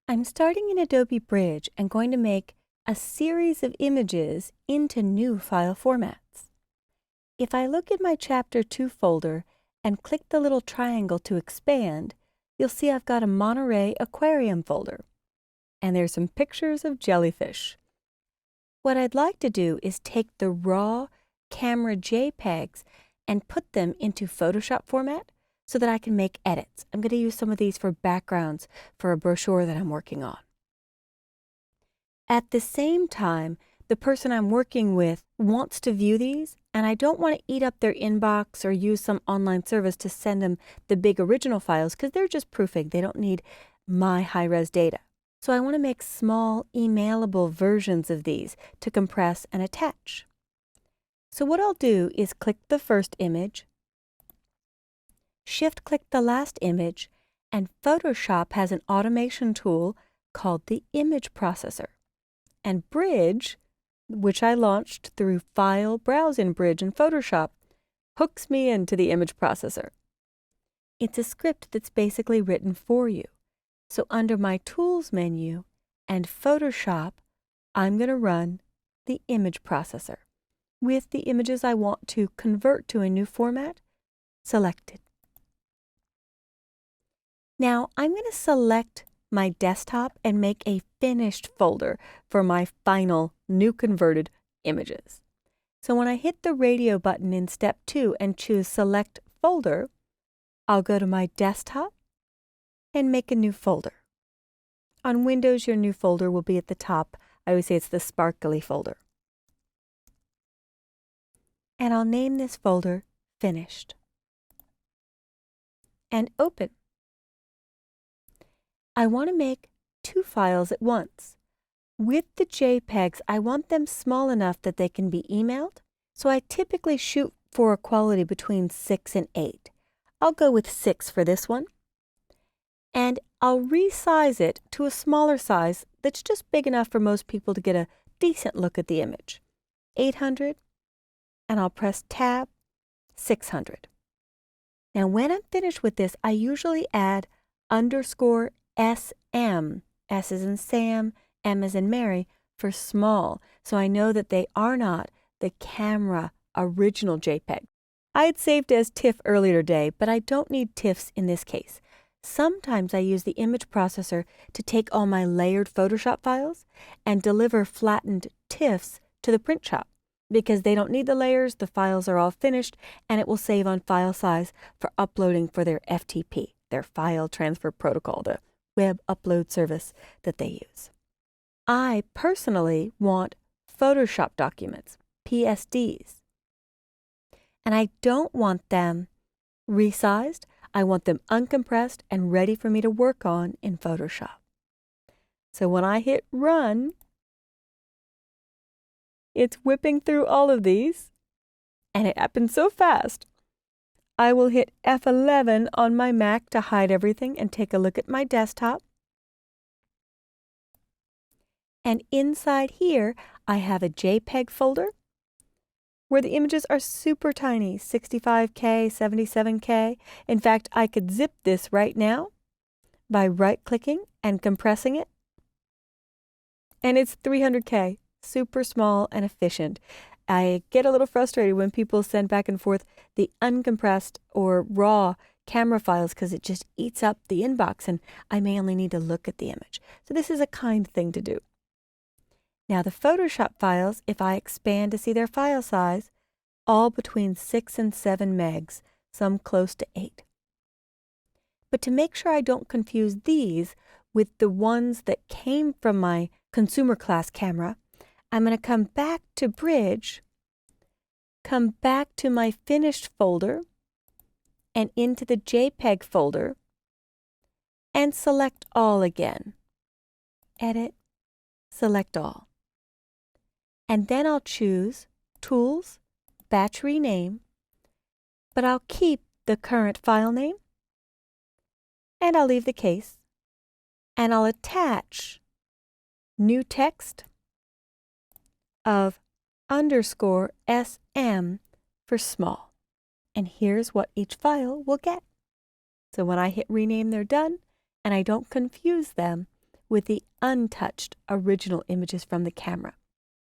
I'm starting in Adobe Bridge and going to make a series of images into new file formats. If I look at my Chapter 2 folder and click the little triangle to expand, you'll see I've got a Monterey aquarium folder. And there's some pictures of jellyfish. What I'd like to do is take the raw camera JPEGs and put them into Photoshop format so that I can make edits. I'm going to use some of these for backgrounds for a brochure that I'm working on. At the same time, the person I'm working with wants to view these, and I don't want to eat up their inbox or use some online service to send them the big original files because they're just proofing. They don't need my high-res data. So I want to make small, emailable versions of these to compress and attach. So what I'll do is click the first image, shift-click the last image, and Photoshop has an automation tool called the Image Processor. And Bridge, which I launched through File, Browse in Bridge in Photoshop, hooks me into the Image Processor. It's a script that's basically written for you. So under my Tools menu and Photoshop, I'm going to run the Image Processor with the images I want to convert to a new format selected. Now I'm going to select my desktop and make a finished folder for my final new converted images. So when I hit the radio button in step 2 and choose Select Folder, I'll go to my desktop and make a new folder. On Windows, your new folder will be at the top. I always say it's the sparkly folder. And I'll name this folder Finished. And open. I want to make 2 files at once. With the JPEGs, I want them small enough that they can be emailed, so I typically shoot for a quality between 6 and 8. I'll go with 6 for this one. And I'll resize it to a smaller size that's just big enough for most people to get a decent look at the image. 800, and I'll press Tab, 600. Now when I'm finished with this, I usually add _ SM, S as in Sam, M as in Mary, for small, so I know that they are not the camera original JPEG. I had saved as TIFF earlier today, but I don't need TIFFs in this case. Sometimes I use the image processor to take all my layered Photoshop files and deliver flattened TIFFs to the print shop because they don't need the layers, the files are all finished, and it will save on file size for uploading for their FTP, their File Transfer Protocol, the web upload service that they use. I personally want Photoshop documents, PSDs, and I don't want them resized. I want them uncompressed and ready for me to work on in Photoshop. So when I hit Run, it's whipping through all of these, and it happens so fast. I will hit F11 on my Mac to hide everything and take a look at my desktop. And inside here, I have a JPEG folder where the images are super tiny, 65K, 77K. In fact, I could zip this right now by right-clicking and compressing it. And it's 300K, super small and efficient. I get a little frustrated when people send back and forth the uncompressed or raw camera files because it just eats up the inbox and I may only need to look at the image. So this is a kind thing to do. Now the Photoshop files, if I expand to see their file size, all between 6 and 7 megs, some close to 8. But to make sure I don't confuse these with the ones that came from my consumer class camera, I'm going to come back to Bridge, come back to my Finished folder, and into the JPEG folder, and select All again. Edit, select All. And then I'll choose Tools, Batch Rename, but I'll keep the current file name, and I'll leave the case, and I'll attach new text of _SM for small. And here's what each file will get. So when I hit rename, they're done, and I don't confuse them with the untouched original images from the camera.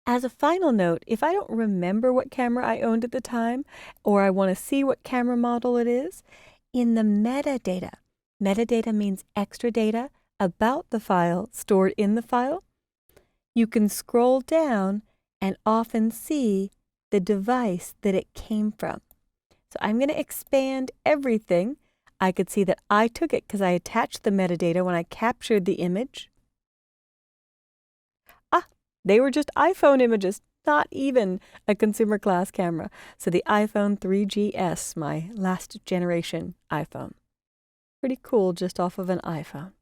As a final note, if I don't remember what camera I owned at the time, or I want to see what camera model it is, in the metadata, metadata means extra data about the file stored in the file, you can scroll down and often see the device that it came from. So I'm going to expand everything. I could see that I took it because I attached the metadata when I captured the image. They were just iPhone images, not even a consumer class camera. So the iPhone 3GS, my last generation iPhone. Pretty cool just off of an iPhone.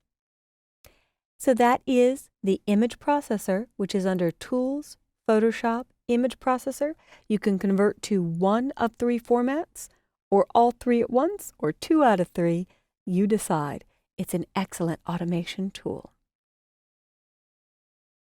So that is the image processor, which is under Tools, Photoshop, Image Processor. You can convert to one of three formats, or all three at once, or 2 out of 3. You decide. It's an excellent automation tool.